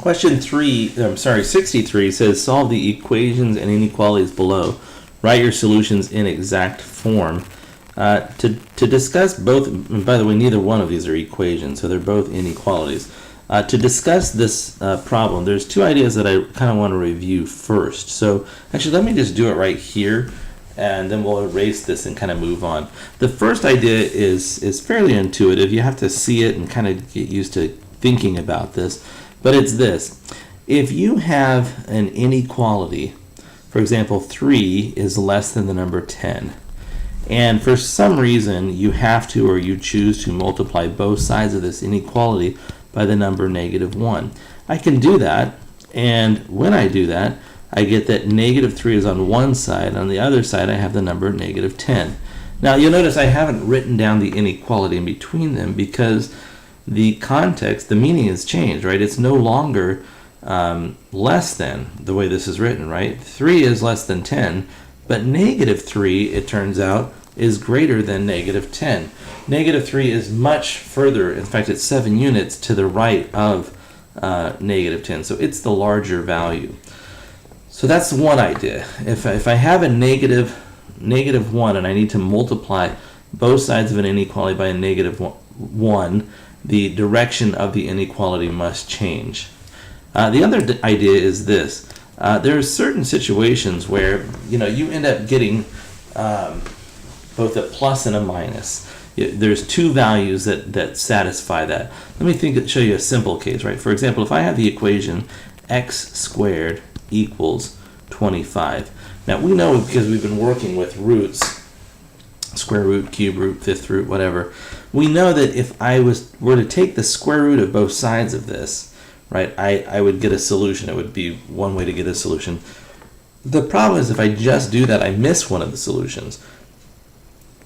Question 63 says solve the equations and inequalities below. Write your solutions in exact form. To discuss both, and by the way, neither one of these are equations, so they're both inequalities. To discuss this problem, there's two ideas that I kind of want to review first. So actually, let me just do it right here, and then we'll erase this and kind of move on. The first idea is fairly intuitive. You have to see it and kind of get used to thinking about this. But it's this. If you have an inequality, for example, 3 is less than the number 10, and for some reason you have to or you choose to multiply both sides of this inequality by the number -1. I can do that, and when I do that, I get that -3 is on one side. On the other side, I have the number -10. Now, you'll notice I haven't written down the inequality in between them because the context, the meaning has changed, right? It's no longer less than the way this is written, right? 3 is less than 10, but -3, it turns out, is greater than -10. -3 is much further, in fact, it's 7 units to the right of -10, so it's the larger value. So that's one idea. If I have a -1 and I need to multiply both sides of an inequality by a -1, the direction of the inequality must change. The other idea is this. There are certain situations where you end up getting both a plus and a minus. There's two values that satisfy that. Let me show you a simple case, right? For example, if I have the equation x squared equals 25. Now we know, because we've been working with roots, square root, cube root, fifth root, whatever, we know that if I were to take the square root of both sides of this, right, I would get a solution. It would be one way to get a solution. The problem is if I just do that, I miss one of the solutions.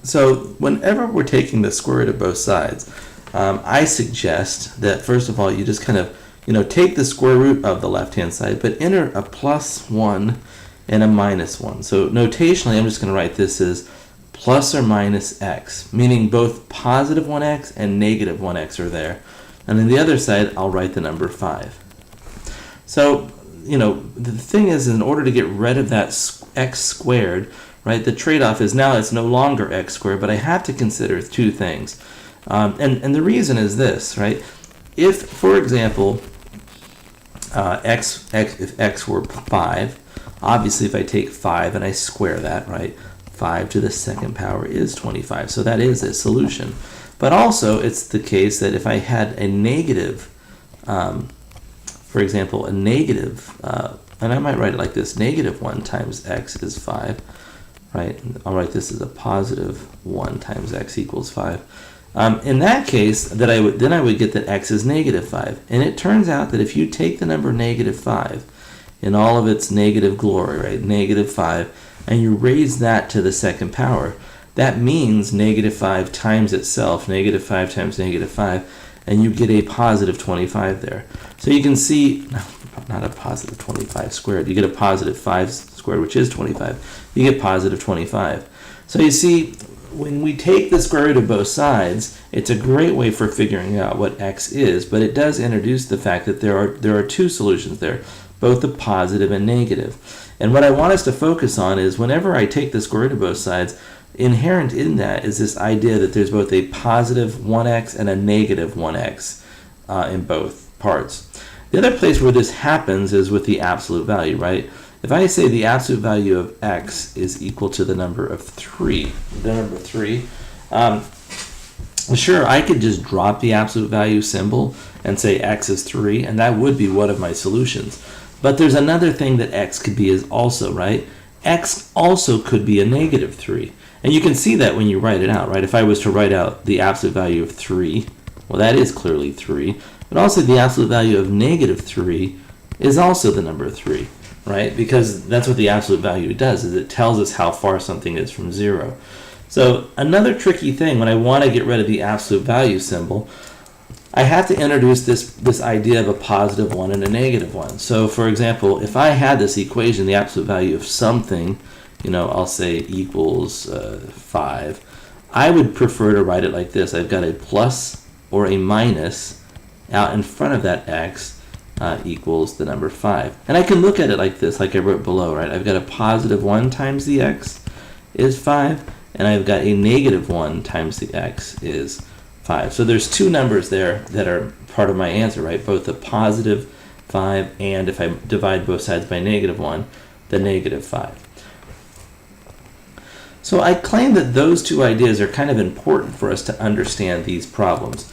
So whenever we're taking the square root of both sides, I suggest that first of all you just kind of take the square root of the left-hand side, but enter a +1 and a -1. So notationally, I'm just going to write this as plus or minus x, meaning both positive 1x and negative 1x are there. And then the other side, I'll write the number 5. So, the thing is, in order to get rid of that x squared, right, the trade-off is now it's no longer x squared, but I have to consider two things. And the reason is this, right? If, for example, if x were 5, obviously if I take 5 and I square that, right, 5 to the second power is 25. So that is a solution. But also it's the case that if I had a negative, for example, a negative, and I might write it like this, -1 times x is 5, right? I'll write this as a +1 times x equals 5. In that case, then I would get that x is -5. And it turns out that if you take the number -5 in all of its negative glory, right, -5, and you raise that to the second power, that means -5 times itself, -5 times -5, and you get a +25 there. So you can see, not a +25 squared, you get a +5 squared, which is 25. You get +25. So you see, when we take the square root of both sides, it's a great way for figuring out what x is, but it does introduce the fact that there are two solutions there, both the positive and negative. And what I want us to focus on is whenever I take the square root of both sides, inherent in that is this idea that there's both a +1x and a -1x in both parts. The other place where this happens is with the absolute value, right? If I say the absolute value of x is equal to the number 3, sure, I could just drop the absolute value symbol and say x is 3, and that would be one of my solutions. But there's another thing that x could be is also, right? X also could be a -3. And you can see that when you write it out, right? If I was to write out the absolute value of 3, well, that is clearly 3. But also the absolute value of -3 is also the number 3, right? Because that's what the absolute value does, is it tells us how far something is from 0. So another tricky thing, when I want to get rid of the absolute value symbol, I have to introduce this idea of a +1 and a -1. So for example, if I had this equation, the absolute value of something, I'll say equals 5, I would prefer to write it like this. I've got a plus or a minus out in front of that x, equals the number 5. And I can look at it like this, like I wrote below, right? I've got a positive 1 times the x is 5, and I've got a negative 1 times the x is 5. So there's two numbers there that are part of my answer, right? Both the positive 5 and, if I divide both sides by negative 1, the negative 5. So I claim that those two ideas are kind of important for us to understand these problems.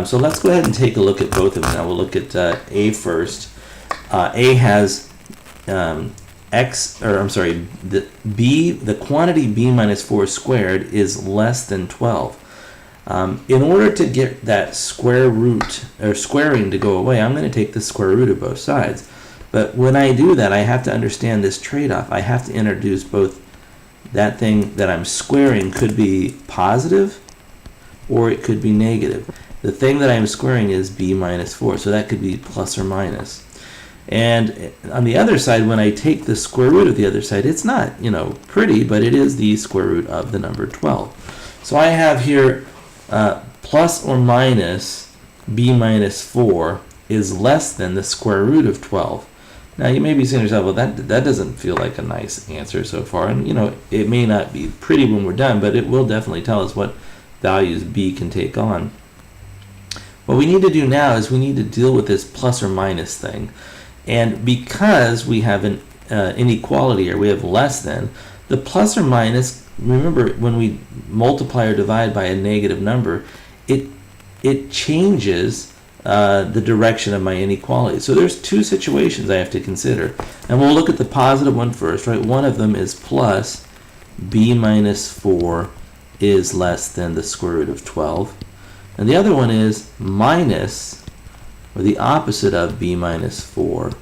So let's go ahead and take a look at both of them. Now we'll look at A first. A has the quantity b minus 4 squared is less than 12. In order to get that square root, or squaring, to go away, I'm going to take the square root of both sides. But when I do that, I have to understand this trade-off. I have to introduce both that thing that I'm squaring could be positive or it could be negative. The thing that I'm squaring is b minus 4, so that could be plus or minus. And on the other side, when I take the square root of the other side, it's not, pretty, but it is the square root of the number 12. So I have here plus or minus b minus 4 is less than the square root of 12. Now you may be saying to yourself, well, that doesn't feel like a nice answer so far. And it may not be pretty when we're done, but it will definitely tell us what values b can take on. What we need to do now is we need to deal with this plus or minus thing. And because we have an inequality here, we have less than, the plus or minus, remember when we multiply or divide by a negative number, it changes the direction of my inequality. So there's two situations I have to consider. And we'll look at the positive one first, right? One of them is plus b minus 4 is less than the square root of 12. And the other one is minus, or the opposite of b minus 4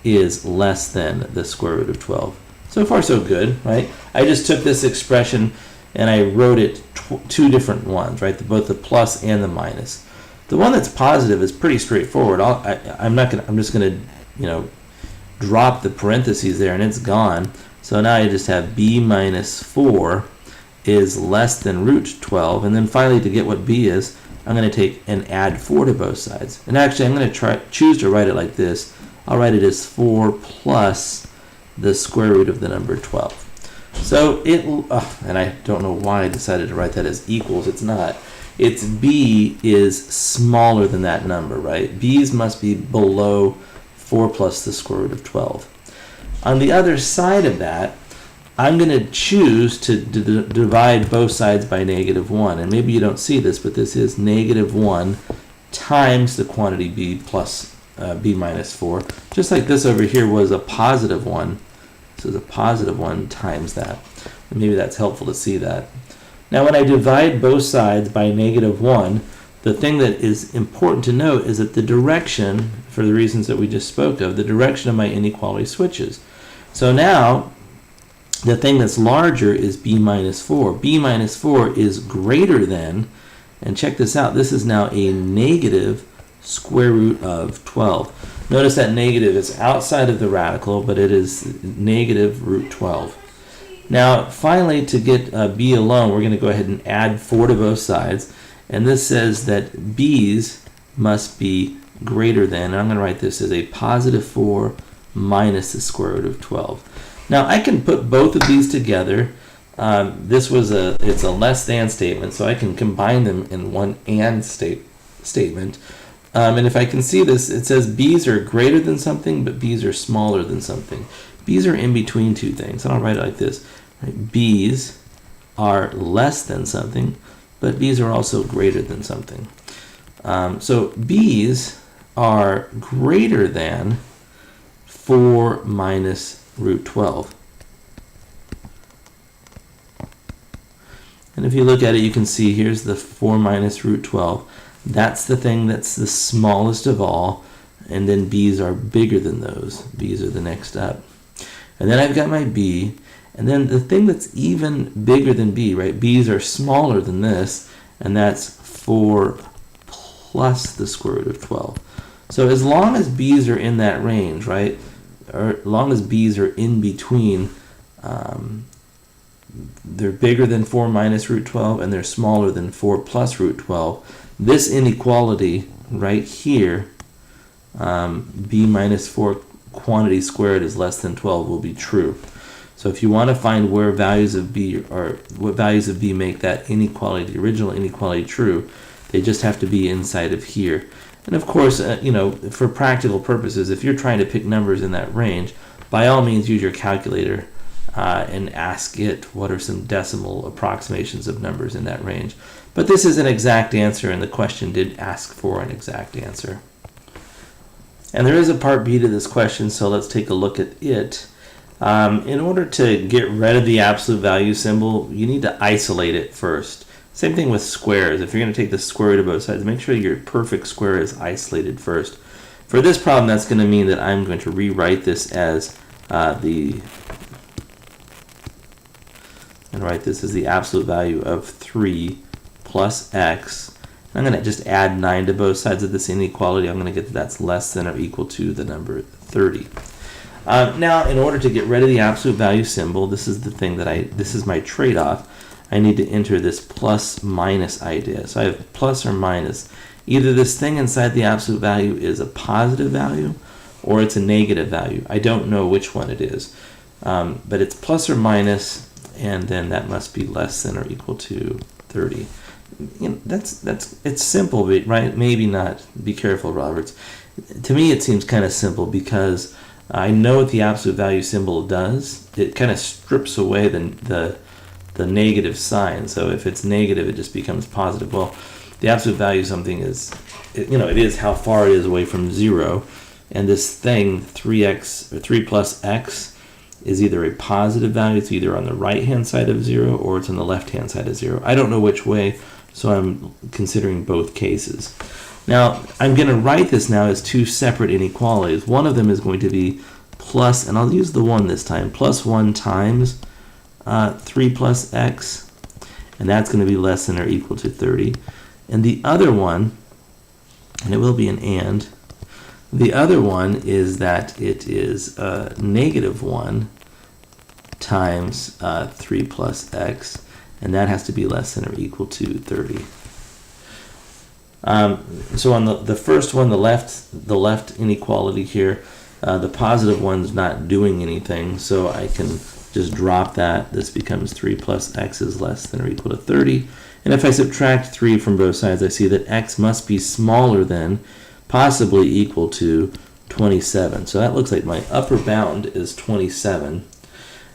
is less than the square root of 12. So far so good, right? I just took this expression and I wrote it two different ones, right? Both the plus and the minus. The one that's positive is pretty straightforward. I'm just gonna, drop the parentheses there and it's gone. So now I just have b minus 4 is less than root 12. And then finally, to get what b is, I'm going to take and add 4 to both sides. And actually, I'm going to choose to write it like this. I'll write it as 4 plus the square root of the number 12. So and I don't know why I decided to write that as equals. It's not. It's b is smaller than that number, right? B's must be below 4 plus the square root of 12. On the other side of that, I'm going to choose to divide both sides by negative 1. And maybe you don't see this, but this is negative 1 times the quantity b plus b minus 4. Just like this over here was a positive 1. So it's a positive 1 times that. And maybe that's helpful to see that. Now when I divide both sides by negative 1, the thing that is important to note is that the direction, for the reasons that we just spoke of, the direction of my inequality switches. So now, the thing that's larger is b minus 4. b minus 4 is greater than, and check this out, this is now a negative square root of 12. Notice that negative is outside of the radical, but it is negative root 12. Now, finally, to get b alone, we're going to go ahead and add 4 to both sides. And this says that b's must be greater than, and I'm going to write this as a positive 4 minus the square root of 12. Now I can put both of these together. It's a less than statement, so I can combine them in one and statement. And if I can see this, it says b's are greater than something, but b's are smaller than something. B's are in between two things. And I'll write it like this. Right? B's are less than something, but b's are also greater than something. So b's are greater than 4 minus root 12. And if you look at it, you can see here's the 4 minus root 12. That's the thing that's the smallest of all, and then b's are bigger than those. B's are the next up. And then I've got my b, and then the thing that's even bigger than b, right? B's are smaller than this, and that's 4 plus the square root of 12. So as long as b's are in that range, right? Or as long as b's are in between, they're bigger than 4 minus root 12 and they're smaller than 4 plus root 12, this inequality right here b minus 4 quantity squared is less than 12 will be true. So if you want to find where values of b or what values of b make that inequality, the original inequality, true, they just have to be inside of here. And of course, for practical purposes, if you're trying to pick numbers in that range, by all means use your calculator and ask it what are some decimal approximations of numbers in that range. But this is an exact answer, and the question did ask for an exact answer. And there is a part B to this question, so let's take a look at it. In order to get rid of the absolute value symbol, you need to isolate it first. Same thing with squares. If you're going to take the square root of both sides, make sure your perfect square is isolated first. For this problem, that's going to mean that I'm going to rewrite this as the absolute value of 3 plus x. I'm going to just add 9 to both sides of this inequality. I'm going to get that that's less than or equal to the number 30. Now, in order to get rid of the absolute value symbol, this is the thing this is my trade-off. I need to enter this plus minus idea. So I have plus or minus. Either this thing inside the absolute value is a positive value or it's a negative value. I don't know which one it is. But it's plus or minus, and then that must be less than or equal to 30. It's simple, right? Maybe not. Be careful, Roberts. To me, it seems kind of simple because I know what the absolute value symbol does. It kind of strips away the negative sign. So if it's negative, it just becomes positive. Well, the absolute value of something is, it is how far it is away from 0. And this thing, 3x or 3 plus x, is either a positive value. It's either on the right-hand side of 0 or it's on the left-hand side of 0. I don't know which way, so I'm considering both cases. Now, I'm going to write this now as two separate inequalities. One of them is going to be plus, and I'll use the 1 this time, plus 1 times 3 plus x, and that's going to be less than or equal to 30. And the other one, and it will be an and, the other one is that it is negative 1 times 3 plus x, and that has to be less than or equal to 30. So on the first one, the left inequality here, the positive one's not doing anything, so I can just drop that. This becomes 3 plus x is less than or equal to 30. And if I subtract 3 from both sides, I see that x must be smaller than, possibly equal to, 27. So that looks like my upper bound is 27.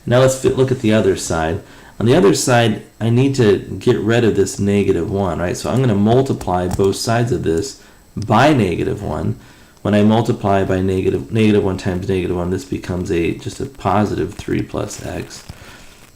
Now let's look at the other side. On the other side, I need to get rid of this negative 1, right? So I'm going to multiply both sides of this by negative 1. When I multiply by negative 1 times negative 1, this becomes just a positive 3 plus x.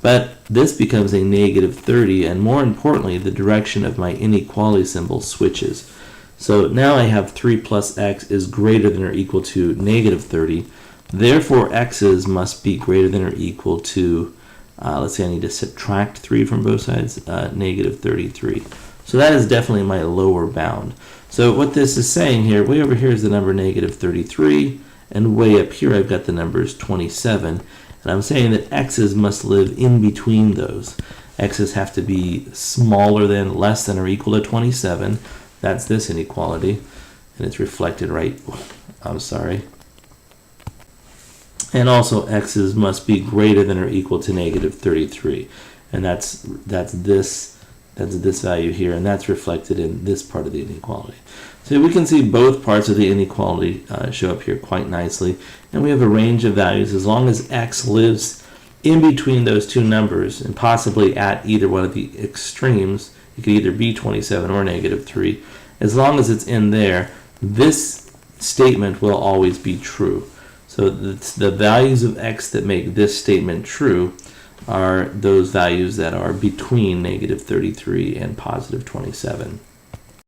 But this becomes a negative 30, and more importantly, the direction of my inequality symbol switches. So now I have 3 plus x is greater than or equal to negative 30. Therefore, x's must be greater than or equal to, let's say I need to subtract 3 from both sides, negative 33. So that is definitely my lower bound. So what this is saying here, way over here is the number negative 33, and way up here I've got the numbers 27. And I'm saying that x's must live in between those. X's have to be smaller than, less than, or equal to 27. That's this inequality, and it's reflected right, I'm sorry. And also x's must be greater than or equal to negative 33. And that's this value here, and that's reflected in this part of the inequality. So we can see both parts of the inequality show up here quite nicely. And we have a range of values. As long as x lives in between those two numbers, and possibly at either one of the extremes, it could either be 27 or negative 3. As long as it's in there, this statement will always be true. So the values of x that make this statement true are those values that are between negative 33 and positive 27.